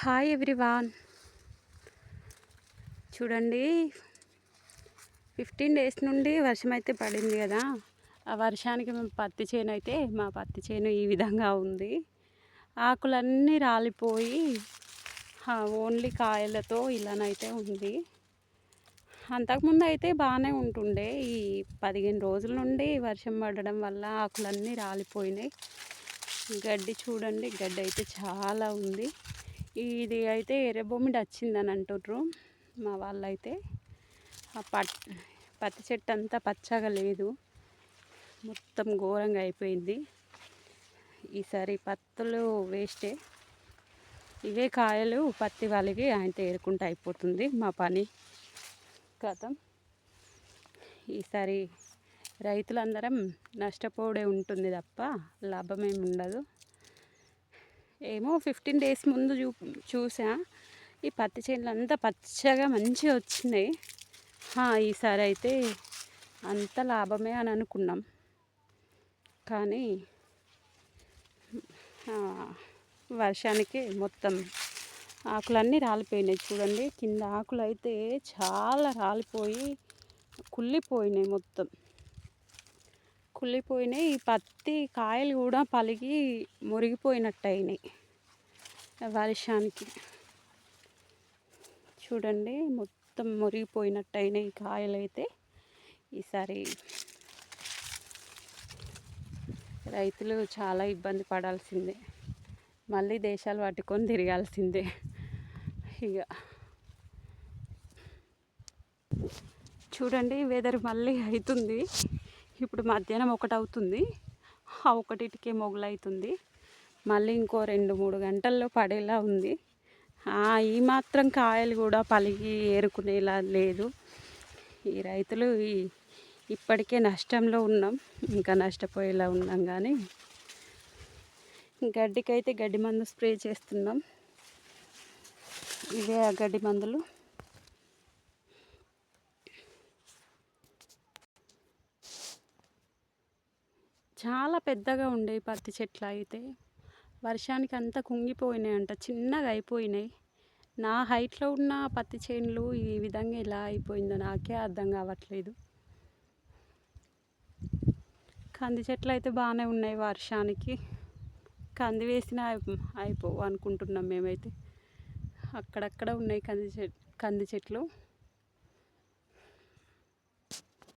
Hi everyone, చూడండి 15 days నుండి వర్షం అయితే పడింది కదా. ఆ వర్షానికి మా పత్తి చేను ఈ విధంగా ఉంది. ఆకులన్నీ రాలిపోయి ఓన్లీ కాయలతో ఇలానైతే ఉంది. అంతకుముందు అయితే బాగానే ఉంటుండే. ఈ 15 రోజుల నుండి వర్షం పడడం వల్ల ఆకులన్నీ రాలిపోయినాయి. గడ్డి చూడండి, గడ్డి అయితే చాలా ఉంది. ఇది అయితే ఎర్రబొమ్మిడి వచ్చిందని అంటుర్రు మా వాళ్ళైతే. ఆ పత్తి చెట్టు అంతా పచ్చగా లేదు, మొత్తం ఘోరంగా అయిపోయింది. ఈసారి పత్తులు వేస్టే, ఇవే కాయలు పత్తి వాళ్ళకి ఆయన ఏరుకుంటూ అయిపోతుంది మా పని కథం. ఈసారి రైతులందరం నష్టపోవడే ఉంటుంది తప్ప లాభమేమి ఉండదు. ఏమో 15 డేస్ ముందు చూసా ఈ పత్తి చేనులు అంతా పచ్చగా మంచిగా వచ్చినాయి. ఈసారి అయితే అంత లాభమే అని అనుకున్నాం, కానీ వర్షానికి మొత్తం ఆకులన్నీ రాలిపోయినాయి. చూడండి, కింద ఆకులు అయితే చాలా రాలిపోయి కుళ్ళిపోయినాయి, మొత్తం కుళ్ళిపోయినాయి. ఈ పత్తి కాయలు కూడా పలిగి మురిగిపోయినట్టు అయినాయి వర్షానికి. చూడండి, మొత్తం మురిగిపోయినట్టు అయినాయి కాయలు అయితే. ఈసారి రైతులు చాలా ఇబ్బంది పడాల్సిందే, మళ్ళీ దేశాలు పట్టుకొని తిరగాల్సిందే ఇక. చూడండి, వెదర్ మళ్ళీ అవుతుంది. ఇప్పుడు మధ్యాహ్నం 1 అవుతుంది, 1కే మొగలవుతుంది. మళ్ళీ ఇంకో 2-3 గంటల్లో పడేలా ఉంది. ఈ మాత్రం కాయలు కూడా పలిగి ఏరుకునేలా లేదు. ఈ రైతులు ఇప్పటికే నష్టంలో ఉన్నాం, ఇంకా నష్టపోయేలా ఉన్నాం. కానీ గడ్డికైతే గడ్డి మందు స్ప్రే చేస్తున్నాం. ఇవే ఆ గడ్డి మందులు. చాలా పెద్దగా ఉండే పత్తి చెట్లు అయితే వర్షానికి అంతా కుంగిపోయినాయి అంట, చిన్నగా అయిపోయినాయి. నా హైట్లో ఉన్న పత్తి చేనులు ఈ విధంగా ఎలా అయిపోయిందో నాకే అర్థం కావట్లేదు. కంది చెట్లు అయితే బాగానే ఉన్నాయి, వర్షానికి కంది వేసినా అయిపోవు అనుకుంటున్నాం మేమైతే. అక్కడక్కడ ఉన్నాయి కంది చెట్లు.